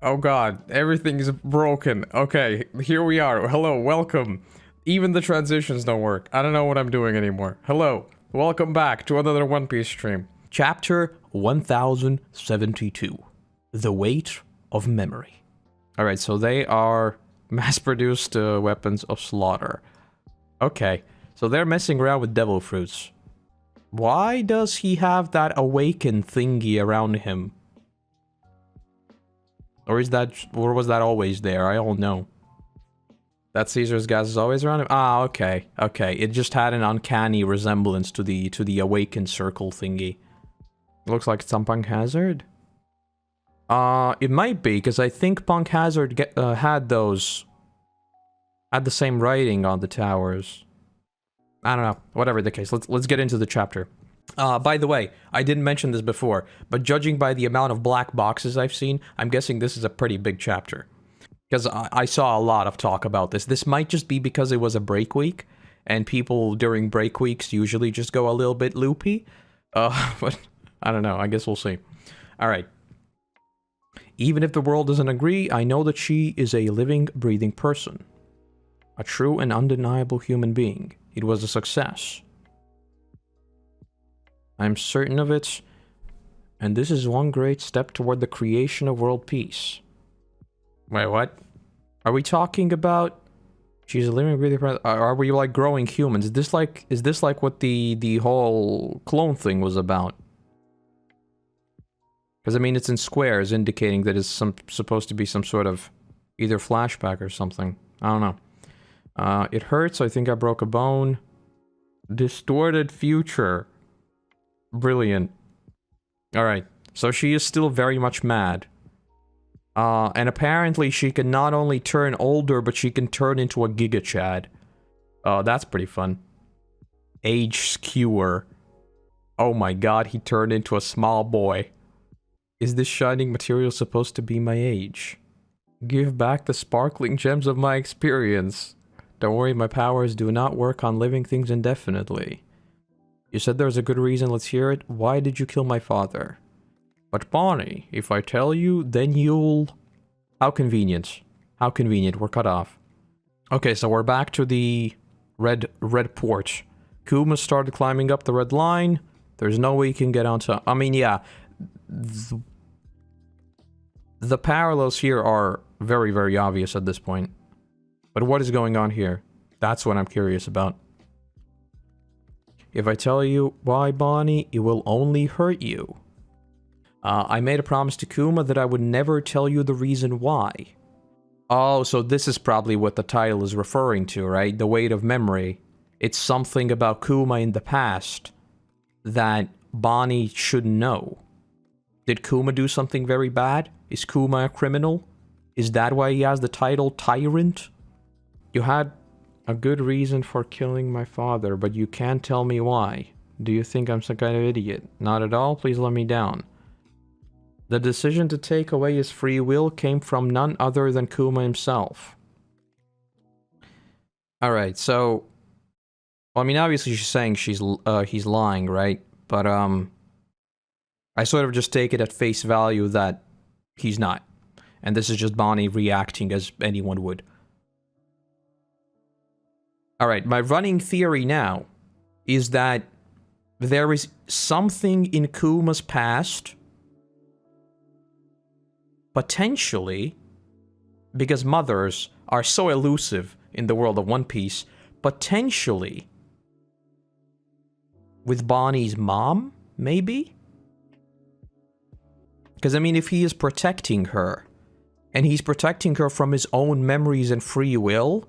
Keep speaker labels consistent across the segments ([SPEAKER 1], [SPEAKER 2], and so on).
[SPEAKER 1] Oh god, everything is broken. Okay, here we are. Hello, welcome. Even the transitions don't work. I don't know what I'm doing anymore. Hello, welcome back to another One Piece stream. Chapter 1072. The Weight of Memory. Alright, so they are mass-produced weapons of slaughter. Okay, so they're messing around with devil fruits. Why does he have that awaken thingy around him? Or was that always there? I don't know. That Caesar's gas is always around him? Ah, okay. Okay, it just had an uncanny resemblance to the awakened circle thingy. Looks like it's on Punk Hazard. It might be, because I think Punk Hazard had those... had the same writing on the towers. I don't know. Whatever the case, let's get into the chapter. By the way, I didn't mention this before, but judging by the amount of black boxes I've seen, I'm guessing this is a pretty big chapter. Because I saw a lot of talk about this. This might just be because it was a break week, and people during break weeks usually just go a little bit loopy. But I don't know, I guess we'll see. Alright. Even if the world doesn't agree, I know that she is a living, breathing person. A true and undeniable human being. It was a success. I'm certain of it, and this is one great step toward the creation of world peace. Wait, what? Are we talking about... She's a living, breathing... Are we, like, growing humans? Is this like what the whole clone thing was about? Because, I mean, it's in squares, indicating that it's supposed to be some sort of... either flashback or something. I don't know. It hurts, I think I broke a bone. Distorted future. Brilliant. Alright, so she is still very much mad. And apparently she can not only turn older, but she can turn into a Giga Chad. That's pretty fun. Age skewer. Oh my god, he turned into a small boy. Is this shining material supposed to be my age? Give back the sparkling gems of my experience. Don't worry, my powers do not work on living things indefinitely. You said there's a good reason, let's hear it. Why did you kill my father? But Bonnie, if I tell you, then you'll... How convenient. How convenient, we're cut off. Okay, so we're back to the red porch. Kuma started climbing up the red line. There's no way he can get onto... I mean, yeah. The parallels here are very, very obvious at this point. But what is going on here? That's what I'm curious about. If I tell you why, Bonnie, it will only hurt you. I made a promise to Kuma that I would never tell you the reason why. Oh, so this is probably what the title is referring to, right? The weight of memory. It's something about Kuma in the past that Bonnie shouldn't know. Did Kuma do something very bad? Is Kuma a criminal? Is that why he has the title Tyrant? You had a good reason for killing my father, but you can't tell me why. Do you think I'm some kind of idiot? Not at all, please let me down. The decision to take away his free will came from none other than Kuma himself. Alright, so... Well, I mean, obviously she's saying he's lying, right? But, I sort of just take it at face value that he's not. And this is just Bonnie reacting as anyone would. Alright, my running theory now is that there is something in Kuma's past, potentially, because mothers are so elusive in the world of One Piece, potentially with Bonnie's mom, maybe? Because, I mean, if he is protecting her, and he's protecting her from his own memories and free will...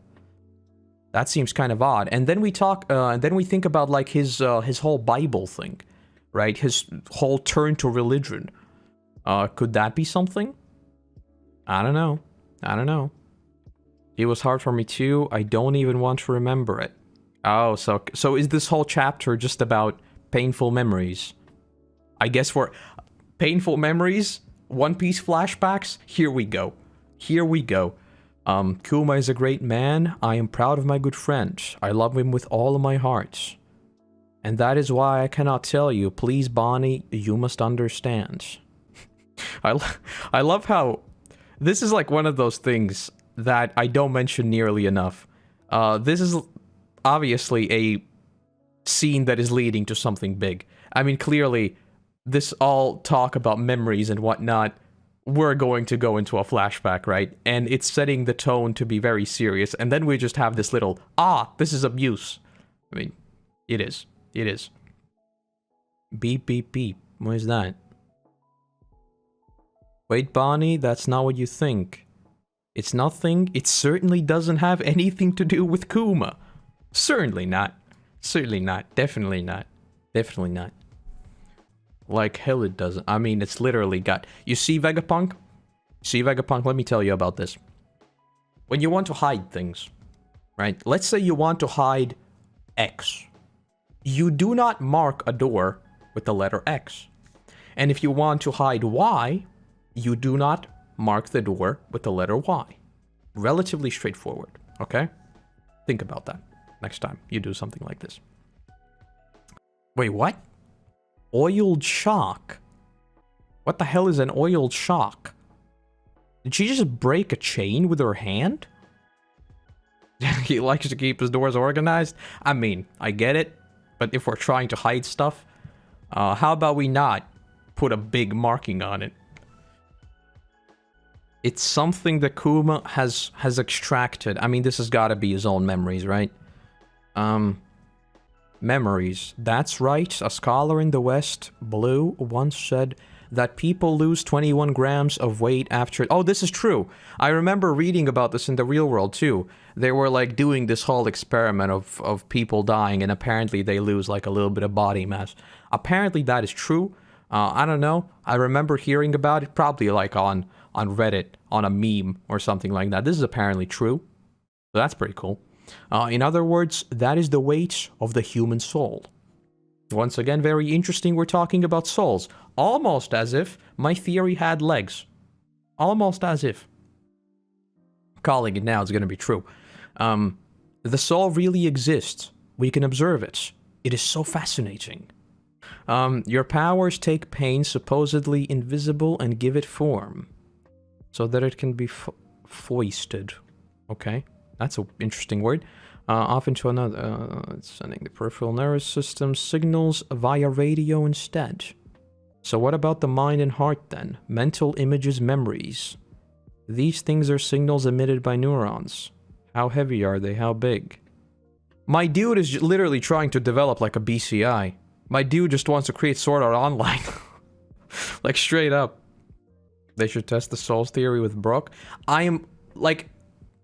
[SPEAKER 1] That seems kind of odd. And then we talk, and then we think about, like, his whole Bible thing, right? His whole turn to religion. Could that be something? I don't know. I don't know. It was hard for me too. I don't even want to remember it. Oh, so is this whole chapter just about painful memories? I guess for painful memories, One Piece flashbacks, here we go. Here we go. Kuma is a great man. I am proud of my good friend. I love him with all of my heart. And that is why I cannot tell you. Please, Bonnie, you must understand. I love how This is like one of those things that I don't mention nearly enough. This is obviously a scene that is leading to something big. I mean, clearly, this all talk about memories and whatnot, we're going to go into a flashback, right? And it's setting the tone to be very serious, and then we just have this little, this is abuse. I mean, it is. It is. Beep, beep, beep. What is that? Wait, Bonnie, that's not what you think. It's nothing. It certainly doesn't have anything to do with Kuma. Certainly not. Certainly not. Definitely not. Definitely not. Like hell it doesn't. I mean, it's literally got... You see Vegapunk? See Vegapunk? Let me tell you about this. When you want to hide things, right? Let's say you want to hide X. You do not mark a door with the letter X. And if you want to hide Y, you do not mark the door with the letter Y. Relatively straightforward, okay? Think about that next time you do something like this. Wait, what? Oiled shock? What the hell is an oiled shock? Did she just break a chain with her hand? He likes to keep his doors organized? I mean, I get it, but if we're trying to hide stuff, how about we not put a big marking on it? It's something that Kuma has extracted. I mean, this has got to be his own memories, right? Memories. That's right. A scholar in the West, Blue, once said that people lose 21 grams of weight after... Oh, this is true. I remember reading about this in the real world, too. They were, like, doing this whole experiment of people dying, and apparently they lose, like, a little bit of body mass. Apparently that is true. I don't know. I remember hearing about it, probably, like, on Reddit, on a meme or something like that. This is apparently true. So that's pretty cool. In other words, that is the weight of the human soul. Once again, very interesting, we're talking about souls. Almost as if my theory had legs. Almost as if. Calling it now is going to be true. The soul really exists. We can observe it. It is so fascinating. Your powers take pain supposedly invisible and give it form. So that it can be foisted. Okay. That's an interesting word. Often to another, sending the peripheral nervous system signals via radio instead. So what about the mind and heart then? Mental images, memories. These things are signals emitted by neurons. How heavy are they? How big? My dude is literally trying to develop like a BCI. My dude just wants to create Sword Art Online. Like straight up. They should test the Souls theory with Brook. I am like...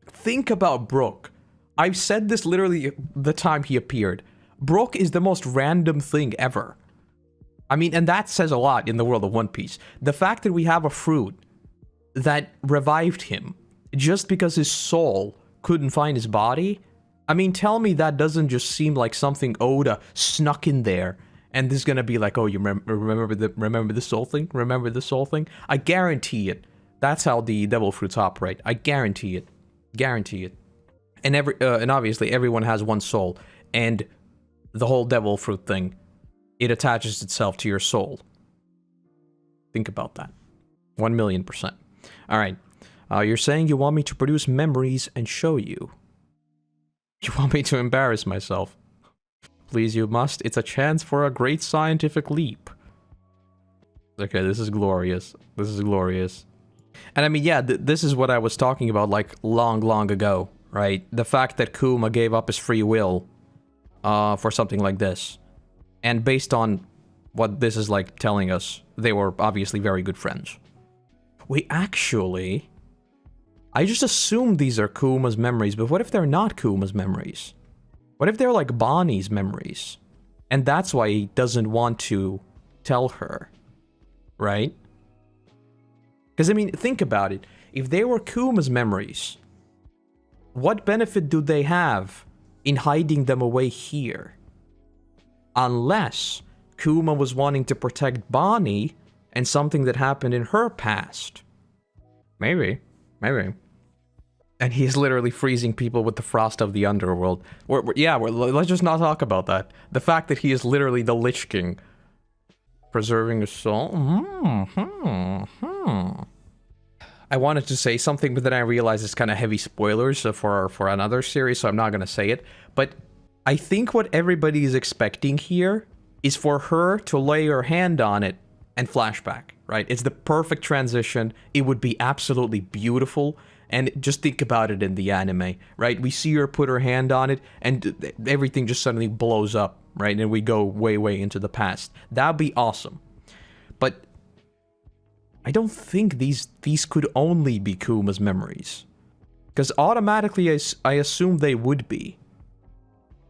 [SPEAKER 1] Think about Brook. I've said this literally the time he appeared. Brook is the most random thing ever. I mean, and that says a lot in the world of One Piece. The fact that we have a fruit that revived him just because his soul couldn't find his body. I mean, tell me that doesn't just seem like something Oda snuck in there. And this is gonna be like, oh, you remember the soul thing? Remember the soul thing? I guarantee it. That's how the devil fruits operate. I guarantee it. Guarantee it. And and obviously everyone has one soul, and the whole devil fruit thing, it attaches itself to your soul. Think about that. 1,000,000%. All right. You're saying you want me to produce memories and show you. You want me to embarrass myself. Please, you must. It's a chance for a great scientific leap. Okay, this is glorious. This is glorious. And I mean, yeah, this is what I was talking about, like, long ago, right? The fact that Kuma gave up his free will for something like this. And based on what this is, like, telling us, they were obviously very good friends. Wait, actually... I just assumed these are Kuma's memories, but what if they're not Kuma's memories? What if they're, like, Bonnie's memories? And that's why he doesn't want to tell her, right? Because, I mean, think about it. If they were Kuma's memories, what benefit do they have in hiding them away here? Unless Kuma was wanting to protect Bonnie and something that happened in her past. Maybe. Maybe. And he's literally freezing people with the frost of the underworld. Let's just not talk about that. The fact that he is literally the Lich King. Preserving his soul? I wanted to say something, but then I realized it's kind of heavy spoilers for another series, so I'm not going to say it. But I think what everybody is expecting here is for her to lay her hand on it and flashback, right? It's the perfect transition. It would be absolutely beautiful. And just think about it in the anime, right? We see her put her hand on it, and everything just suddenly blows up, right? And we go way, way into the past. That'd be awesome. But I don't think these could only be Kuma's memories. Because automatically I assume they would be.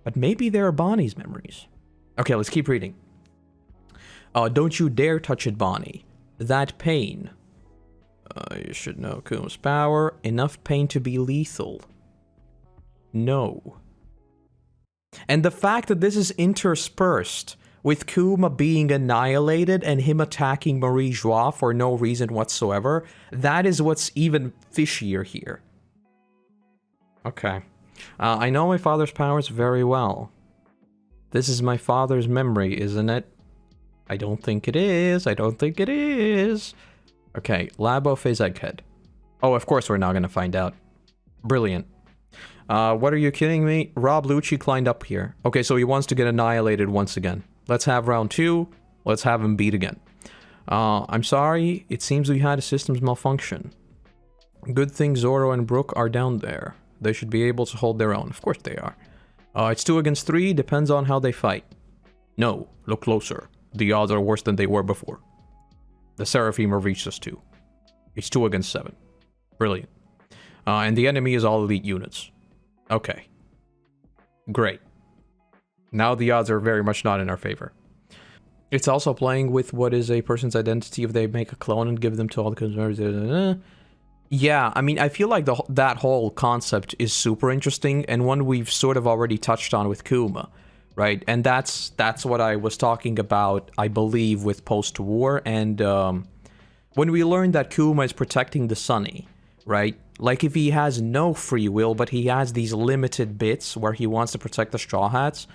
[SPEAKER 1] But maybe they're Bonnie's memories. Okay, let's keep reading. Don't you dare touch it, Bonnie. That pain. You should know Kuma's power. Enough pain to be lethal. No. And the fact that this is interspersed with Kuma being annihilated and him attacking Marie Joie for no reason whatsoever, that is what's even fishier here. Okay. I know my father's powers very well. This is my father's memory, isn't it? I don't think it is. I don't think it is. Okay, Labo Phase Egghead. Oh, of course we're not gonna find out. Brilliant. What are you kidding me? Rob Lucci climbed up here. Okay, so he wants to get annihilated once again. Let's have round 2. Let's have him beat again. I'm sorry. It seems we had a systems malfunction. Good thing Zoro and Brook are down there. They should be able to hold their own. Of course they are. It's 2 against 3. Depends on how they fight. No, look closer. The odds are worse than they were before. The Seraphim have reached us too. It's 2 against 7. Brilliant. And the enemy is all elite units. Okay. Great. Now the odds are very much not in our favor. It's also playing with what is a person's identity if they make a clone and give them to all the consumers. Yeah, I mean, I feel like that whole concept is super interesting, and one we've sort of already touched on with Kuma, right? And that's what I was talking about, I believe, with post-war, and when we learned that Kuma is protecting the Sunny, right? Like, if he has no free will, but he has these limited bits where he wants to protect the Straw Hats,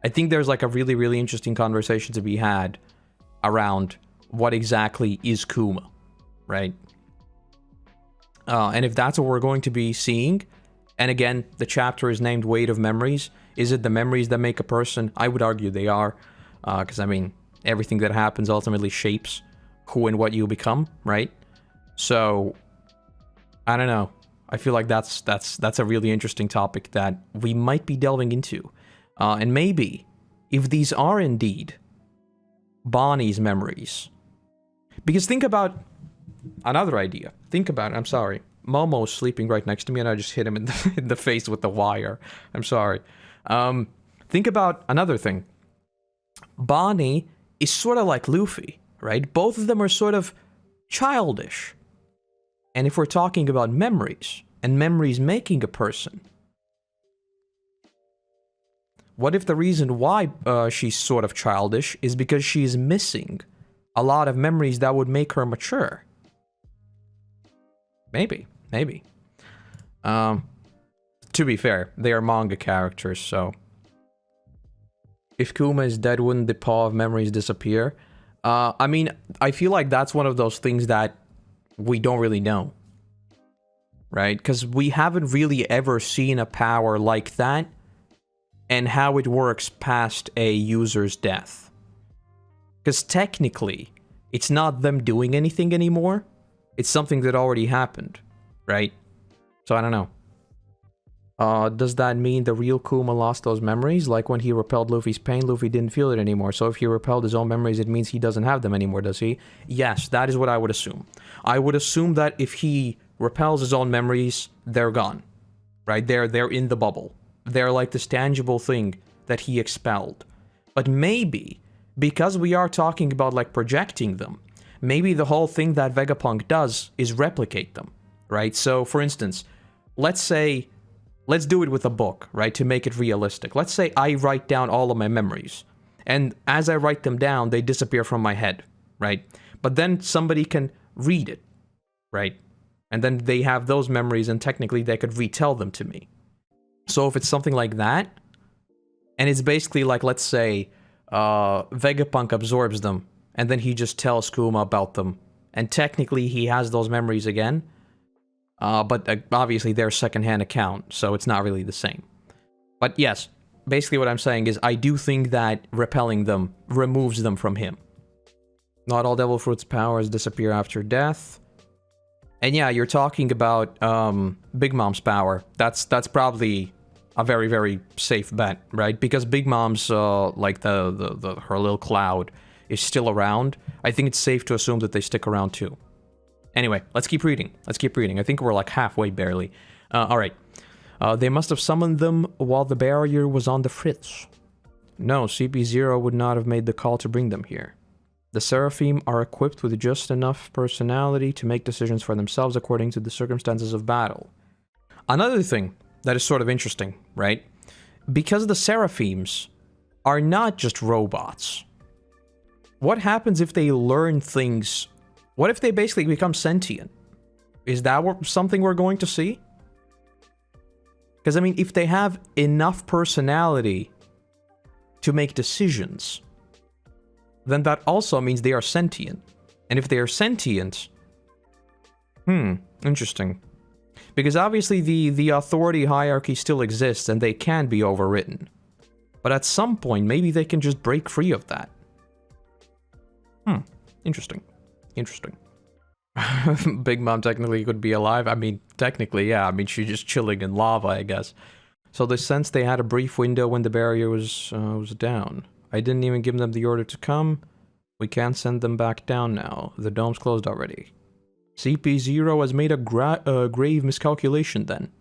[SPEAKER 1] I think there's like a really, really interesting conversation to be had around what exactly is Kuma, right? And if that's what we're going to be seeing, and again, the chapter is named Weight of Memories, is it the memories that make a person? I would argue they are, because I mean, everything that happens ultimately shapes who and what you become, right? So, I don't know. I feel like that's a really interesting topic that we might be delving into. And maybe, if these are indeed Bonnie's memories, because think about another idea. Think about it. I'm sorry. Momo's sleeping right next to me and I just hit him in the face with the wire. I'm sorry. Think about another thing. Bonnie is sort of like Luffy, right? Both of them are sort of childish. And if we're talking about memories, and memories making a person, what if the reason why she's sort of childish is because she's missing a lot of memories that would make her mature? Maybe. To be fair, they are manga characters, so if Kuma is dead, wouldn't the paw of memories disappear? I mean, I feel like that's one of those things that we don't really know, right? Because we haven't really ever seen a power like that and how it works past a user's death. Because technically, it's not them doing anything anymore. It's something that already happened, right? So I don't know. Does that mean the real Kuma lost those memories? Like when he repelled Luffy's pain, Luffy didn't feel it anymore. So if he repelled his own memories, it means he doesn't have them anymore, does he? Yes, that is what I would assume. I would assume that if he repels his own memories, they're gone, right? They're in the bubble. They're like this tangible thing that he expelled. But maybe, because we are talking about like projecting them, maybe the whole thing that Vegapunk does is replicate them, right? So, for instance, let's do it with a book, right, to make it realistic. Let's say I write down all of my memories, and as I write them down, they disappear from my head, right? But then somebody can read it, right? And then they have those memories, and technically they could retell them to me. So if it's something like that, and it's basically like, let's say, Vegapunk absorbs them, and then he just tells Kuma about them, and technically he has those memories again, But obviously they're secondhand account, so it's not really the same. But yes, basically what I'm saying is I do think that repelling them removes them from him. Not all Devil Fruit's powers disappear after death. And yeah, you're talking about Big Mom's power. That's probably a very, very safe bet, right? Because Big Mom's, like her little cloud is still around. I think it's safe to assume that they stick around too. Anyway, let's keep reading. Let's keep reading. I think we're like halfway barely. Alright. They must have summoned them while the barrier was on the fritz. No, CP0 would not have made the call to bring them here. The Seraphim are equipped with just enough personality to make decisions for themselves according to the circumstances of battle. Another thing that is sort of interesting, right? Because the Seraphims are not just robots. What happens if they learn things? What if they basically become sentient? Is that something we're going to see? Because, I mean, if they have enough personality to make decisions, then that also means they are sentient. And if they are sentient... interesting. Because obviously the authority hierarchy still exists and they can be overwritten. But at some point, maybe they can just break free of that. Interesting. Interesting. Big Mom technically could be alive. I mean, technically, yeah. I mean, she's just chilling in lava, I guess. So they sensed they had a brief window when the barrier was down. I didn't even give them the order to come. We can't send them back down now. The dome's closed already. CP0 has made a grave miscalculation then.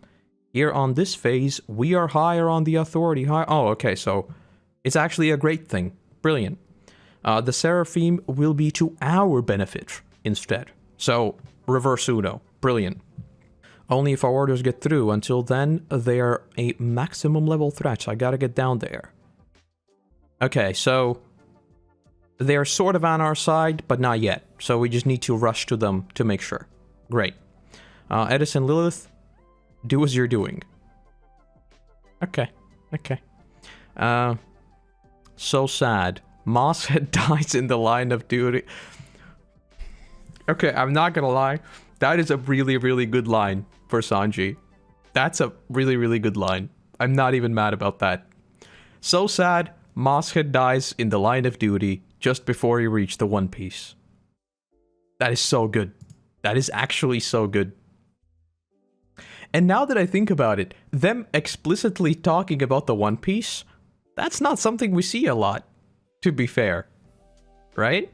[SPEAKER 1] Here on this phase, we are higher on the authority Oh, okay, so it's actually a great thing. Brilliant. The Seraphim will be to our benefit instead. So, reverse Uno. Brilliant. Only if our orders get through. Until then, they are a maximum level threat. I gotta get down there. Okay, so they're sort of on our side, but not yet. So we just need to rush to them to make sure. Great. Edison Lilith, do as you're doing. Okay, okay. So sad. Mosshead dies in the line of duty. Okay, I'm not gonna lie. That is a really, really good line for Sanji. That's a really, really good line. I'm not even mad about that. So sad. Mosshead dies in the line of duty just before he reached the One Piece. That is so good. That is actually so good. And now that I think about it, them explicitly talking about the One Piece, that's not something we see a lot, to be fair. Right?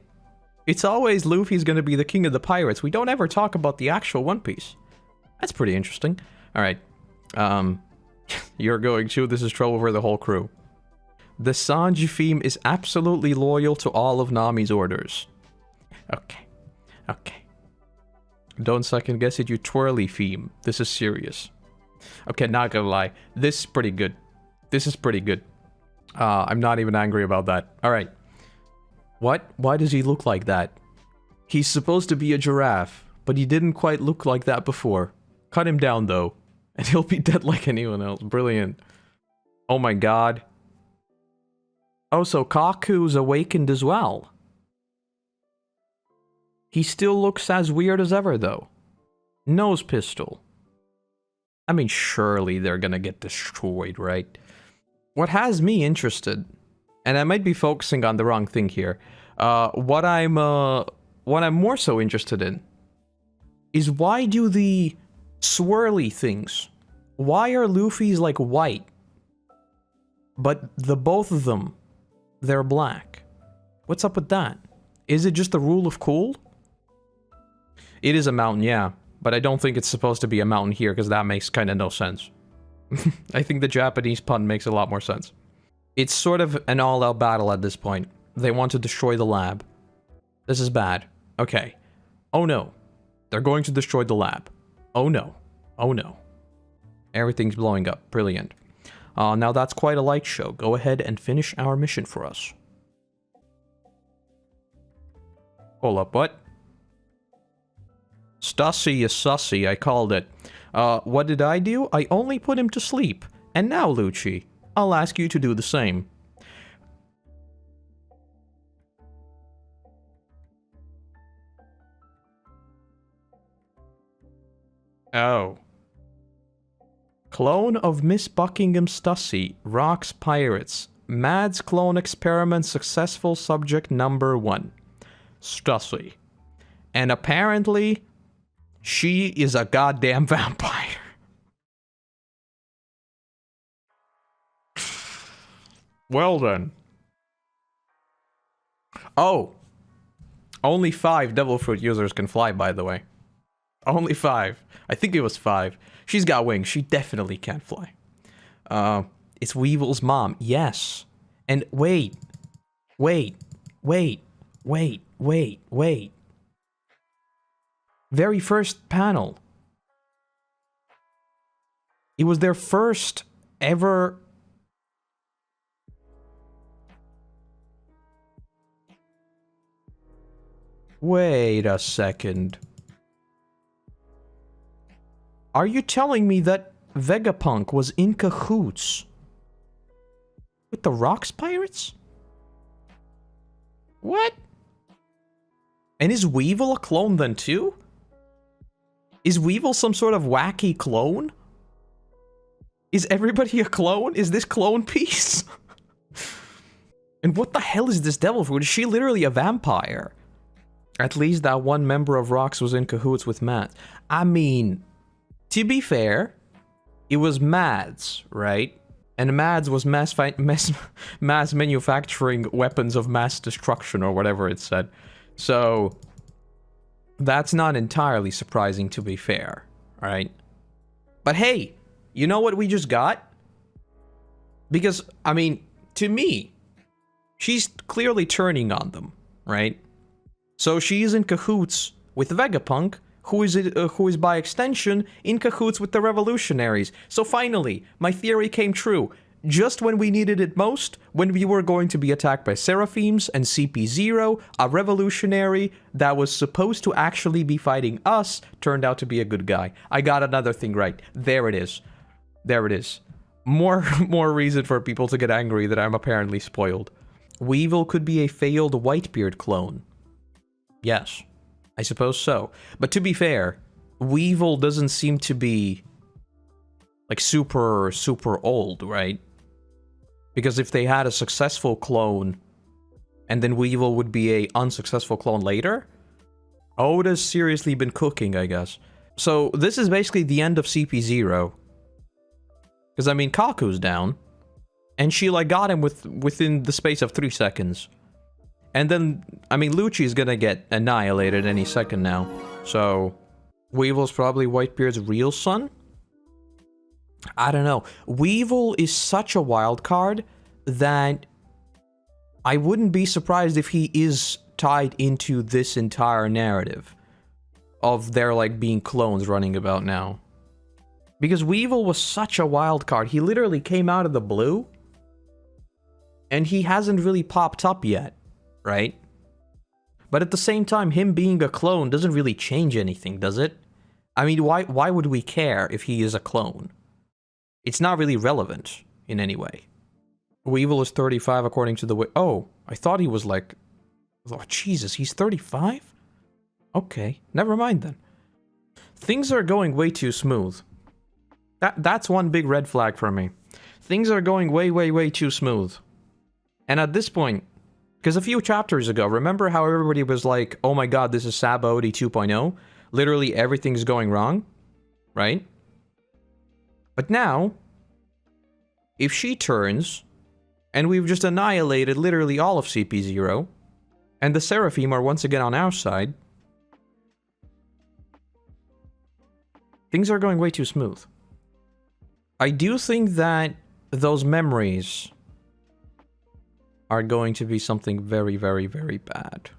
[SPEAKER 1] It's always Luffy's gonna be the king of the pirates. We don't ever talk about the actual One Piece. That's pretty interesting. Alright. You're going to. This is trouble for the whole crew. The Sanji theme is absolutely loyal to all of Nami's orders. Okay. Okay. Don't second guess it, you twirly theme. This is serious. Okay, not gonna lie. This is pretty good. This is pretty good. I'm not even angry about that. Alright. What? Why does he look like that? He's supposed to be a giraffe, but he didn't quite look like that before. Cut him down, though, and he'll be dead like anyone else. Brilliant. Oh my god. Oh, so Kaku's awakened as well. He still looks as weird as ever, though. Nose pistol. I mean, surely they're gonna get destroyed, right? What has me interested, and I might be focusing on the wrong thing here, what I'm more so interested in is why do the swirly things, why are Luffy's like white, but the both of them, they're black? What's up with that? Is it just the rule of cool? It is a mountain, yeah, but I don't think it's supposed to be a mountain here because that makes kind of no sense. I think the Japanese pun makes a lot more sense. It's sort of an all-out battle at this point. They want to destroy the lab. This is bad. Okay. Oh no. They're going to destroy the lab. Oh no. Oh no. Everything's blowing up. Brilliant. Now that's quite a light show. Go ahead and finish our mission for us. Hold up, what? Stussy is sussy, I called it. What did I do? I only put him to sleep. And now, Lucci, I'll ask you to do the same. Oh. Clone of Miss Buckingham Stussy, rocks pirates. Mads clone experiment successful, subject number 1. Stussy. And apparently, she is a goddamn vampire. Well then. Oh. Only 5 devil fruit users can fly, by the way. Only 5. I think it was 5. She's got wings. She definitely can't fly. It's Weevil's mom. Yes. And wait. Very first panel. It was their first ever... Wait a second. Are you telling me that Vegapunk was in cahoots with the Rocks Pirates? What? And is Weevil a clone then too? Is Weevil some sort of wacky clone? Is everybody a clone? Is this clone piece? And what the hell is this devil fruit? Is she literally a vampire? At least that one member of Rocks was in cahoots with Mads. I mean, to be fair, it was Mads, right? And Mads was mass manufacturing weapons of mass destruction or whatever it said. So, that's not entirely surprising, to be fair, right? But hey, you know what we just got? Because, I mean, to me, she's clearly turning on them, right? So she's in cahoots with Vegapunk, who is by extension in cahoots with the revolutionaries. So finally, my theory came true. Just when we needed it most, when we were going to be attacked by Seraphims and CP0, a revolutionary that was supposed to actually be fighting us turned out to be a good guy. I got another thing right. There it is. There it is. More reason for people to get angry that I'm apparently spoiled. Weevil could be a failed Whitebeard clone. Yes, I suppose so. But to be fair, Weevil doesn't seem to be like super old, right? Because if they had a successful clone and then Weevil would be a unsuccessful clone later, Oda's seriously been cooking, I guess. So this is basically the end of CP0. Because I mean, Kaku's down and she like got him within the space of 3 seconds. And then, I mean, Lucci's gonna get annihilated any second now. So, Weevil's probably Whitebeard's real son? I don't know. Weevil is such a wild card that I wouldn't be surprised if he is tied into this entire narrative of there, like, being clones running about now. Because Weevil was such a wild card. He literally came out of the blue, and he hasn't really popped up yet. Right? But at the same time, him being a clone doesn't really change anything, does it? I mean, why would we care if he is a clone? It's not really relevant in any way. Weevil is 35 according to the... Oh, I thought he was like... Oh, Jesus, he's 35? Okay, never mind then. Things are going way too smooth. That's one big red flag for me. Things are going way too smooth. And at this point... Because a few chapters ago, remember how everybody was like, oh my god, this is Sabaody 2.0? Literally everything's going wrong, right? But now, if she turns, and we've just annihilated literally all of CP0, and the Seraphim are once again on our side, things are going way too smooth. I do think that those memories are going to be something very bad.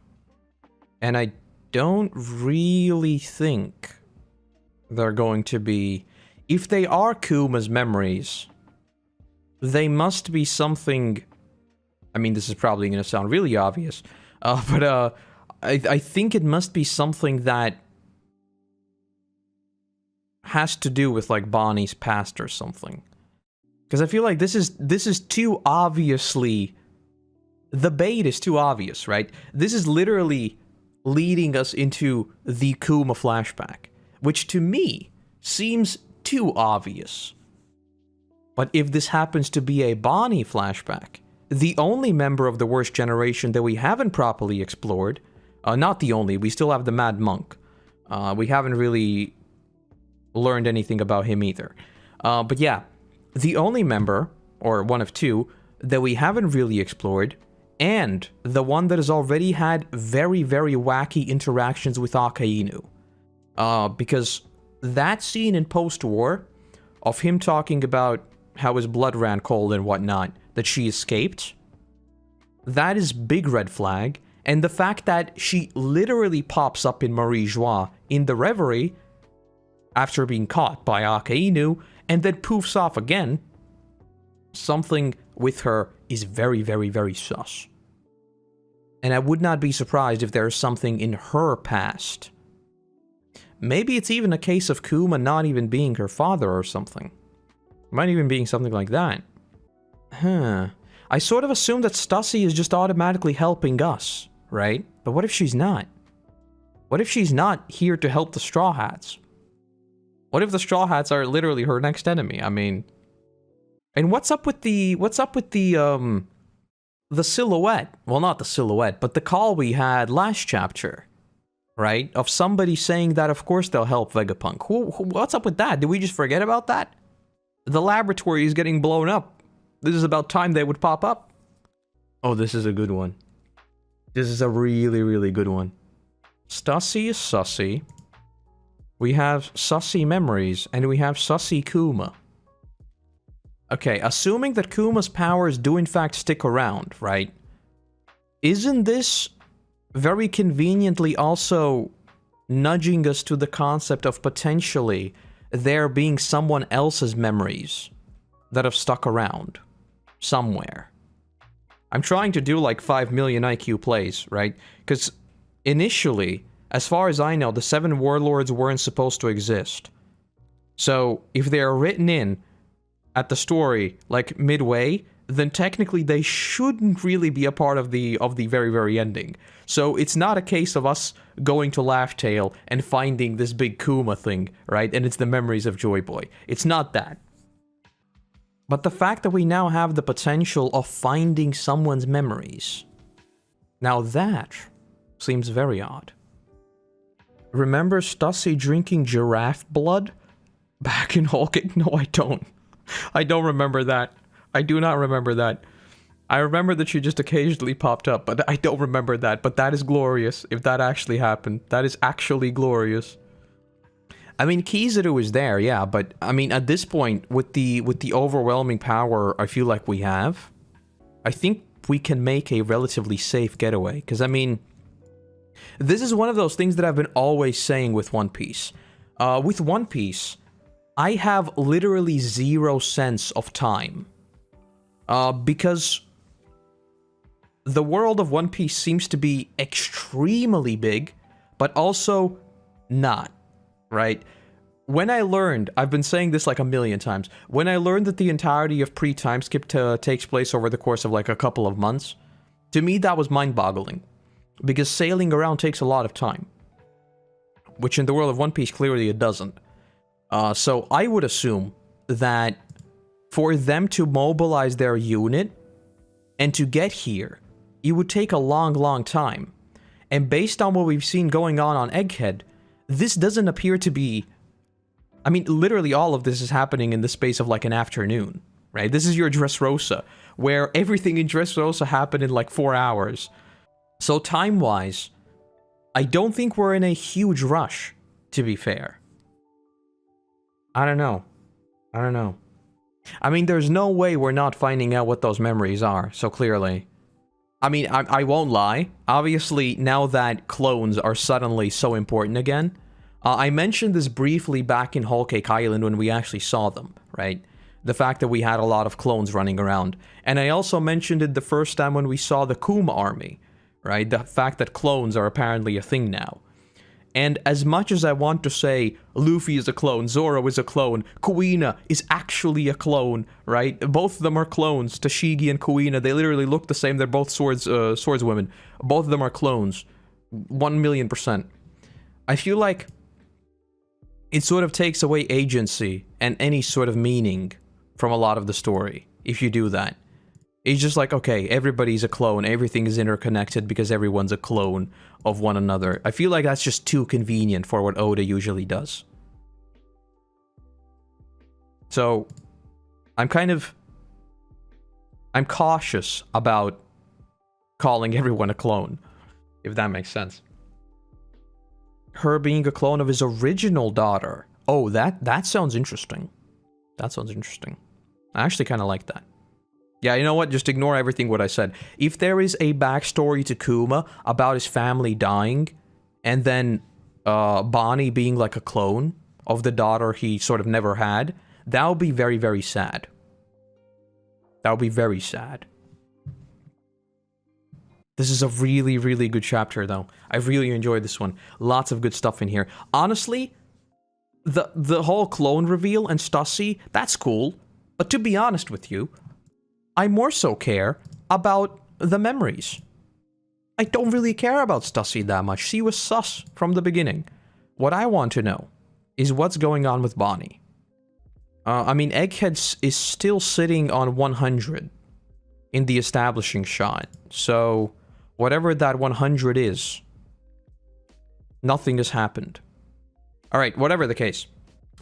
[SPEAKER 1] And I don't really think they're going to be... If they are Kuma's memories, they must be something... I mean, this is probably going to sound really obvious, but I think it must be something that has to do with, like, Bonnie's past or something. Because I feel like this is too obviously... The bait is too obvious, right? This is literally leading us into the Kuma flashback, which to me seems too obvious. But if this happens to be a Bonnie flashback, the only member of the worst generation that we haven't properly explored, not the only, we still have the Mad Monk. We haven't really learned anything about him either. But yeah, the only member, or one of two, that we haven't really explored, and the one that has already had very, very wacky interactions with Akainu. Because that scene in post-war, of him talking about how his blood ran cold and whatnot, that she escaped, that is big red flag, and the fact that she literally pops up in Marie Joie in the Reverie after being caught by Akainu, and then poofs off again, something with her is very, very, very sus. And I would not be surprised if there's something in her past. Maybe it's even a case of Kuma not even being her father or something. Might even being something like that. I sort of assume that Stussy is just automatically helping us, right? But what if she's not? What if she's not here to help the Straw Hats? What if the Straw Hats are literally her next enemy? I mean... And what's up with the silhouette? Well, not the silhouette, but the call we had last chapter, right? Of somebody saying that of course they'll help Vegapunk. What's up with that? Did we just forget about that? The laboratory is getting blown up. This is about time they would pop up. Oh, this is a good one. This is a really, really good one. Stussy is Sussy. We have Sussy Memories, and we have Sussy Kuma. Okay, assuming that Kuma's powers do in fact stick around, right? Isn't this very conveniently also nudging us to the concept of potentially there being someone else's memories that have stuck around somewhere? I'm trying to do like 5 million IQ plays, right? Because initially, as far as I know, the 7 warlords weren't supposed to exist. So if they're written in at the story, like midway, then technically they shouldn't really be a part of the very, very ending. So it's not a case of us going to Laugh Tale and finding this big Kuma thing, right? And it's the memories of Joy Boy. It's not that. But the fact that we now have the potential of finding someone's memories, now that seems very odd. Remember Stussy drinking giraffe blood back in Hulk? No, I don't. I don't remember that. I do not remember that. I remember that she just occasionally popped up, but I don't remember that. But that is glorious, if that actually happened. That is actually glorious. I mean, Kizaru is there, yeah, but I mean, at this point, with the overwhelming power I feel like we have, I think we can make a relatively safe getaway. Because, I mean, this is one of those things that I've been always saying with One Piece. With One Piece, I have literally zero sense of time. Because the world of One Piece seems to be extremely big, but also not, right? When I learned, I've been saying this like a million times, when I learned that the entirety of pre-timeskip takes place over the course of like a couple of months, to me that was mind-boggling. Because sailing around takes a lot of time. Which in the world of One Piece, clearly it doesn't. So I would assume that for them to mobilize their unit and to get here, it would take a long, long time. And based on what we've seen going on Egghead, this doesn't appear to be... I mean, literally all of this is happening in the space of like an afternoon, right? This is your Dressrosa, where everything in Dressrosa happened in like 4 hours. So time-wise, I don't think we're in a huge rush, to be fair. I don't know. I mean, there's no way we're not finding out what those memories are, so clearly. I mean, I won't lie. Obviously, now that clones are suddenly so important again, I mentioned this briefly back in Whole Cake Island when we actually saw them, right? The fact that we had a lot of clones running around. And I also mentioned it the first time when we saw the Kuma army, right? The fact that clones are apparently a thing now. And as much as I want to say Luffy is a clone, Zoro is a clone, Kuina is actually a clone, right? Both of them are clones, Tashigi and Kuina, they literally look the same, they're both swordswomen. Both of them are clones. 1,000,000%. I feel like it sort of takes away agency and any sort of meaning from a lot of the story if you do that. It's just like, okay, everybody's a clone, everything is interconnected because everyone's a clone of one another. I feel like that's just too convenient for what Oda usually does. So, I'm cautious about calling everyone a clone, if that makes sense. Her being a clone of his original daughter. Oh, that sounds interesting. That sounds interesting. I actually kind of like that. Yeah, you know what? Just ignore everything what I said. If there is a backstory to Kuma about his family dying, and then Bonnie being like a clone of the daughter he sort of never had, that would be very, very sad. That would be very sad. This is a really, really good chapter, though. I really enjoyed this one. Lots of good stuff in here. Honestly, the whole clone reveal and Stussy, that's cool. But to be honest with you, I more so care about the memories. I don't really care about Stussy that much. She was sus from the beginning. What I want to know is what's going on with Bonnie. I mean, Egghead is still sitting on 100 in the establishing shot. So, whatever that 100 is, nothing has happened. Alright, whatever the case.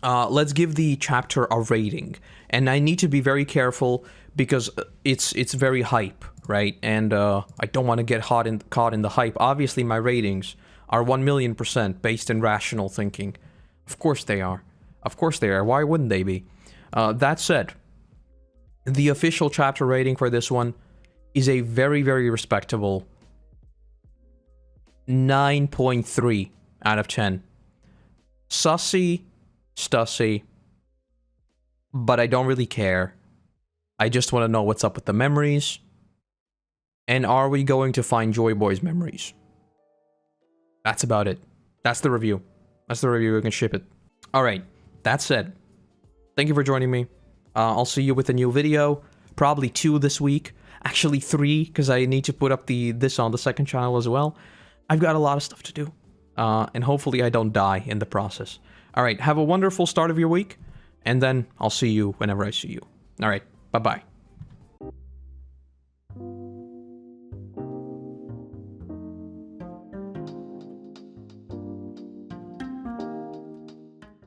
[SPEAKER 1] Let's give the chapter a rating. And I need to be very careful because it's very hype, right? And I don't want to get caught in the hype. Obviously, my ratings are 1,000,000% based in rational thinking. Of course they are. Of course they are. Why wouldn't they be? That said, the official chapter rating for this one is a very, very respectable 9.3 out of 10. Sussy Stussy, but I don't really care. I just want to know what's up with the memories. And are we going to find Joy Boy's memories? That's about it. That's the review. That's the review. We can ship it. Alright, that said, thank you for joining me. I'll see you with a new video. Probably 2 this week. Actually 3, because I need to put up this on the second channel as well. I've got a lot of stuff to do. And hopefully I don't die in the process. Alright, have a wonderful start of your week. And then I'll see you whenever I see you. Alright, bye-bye.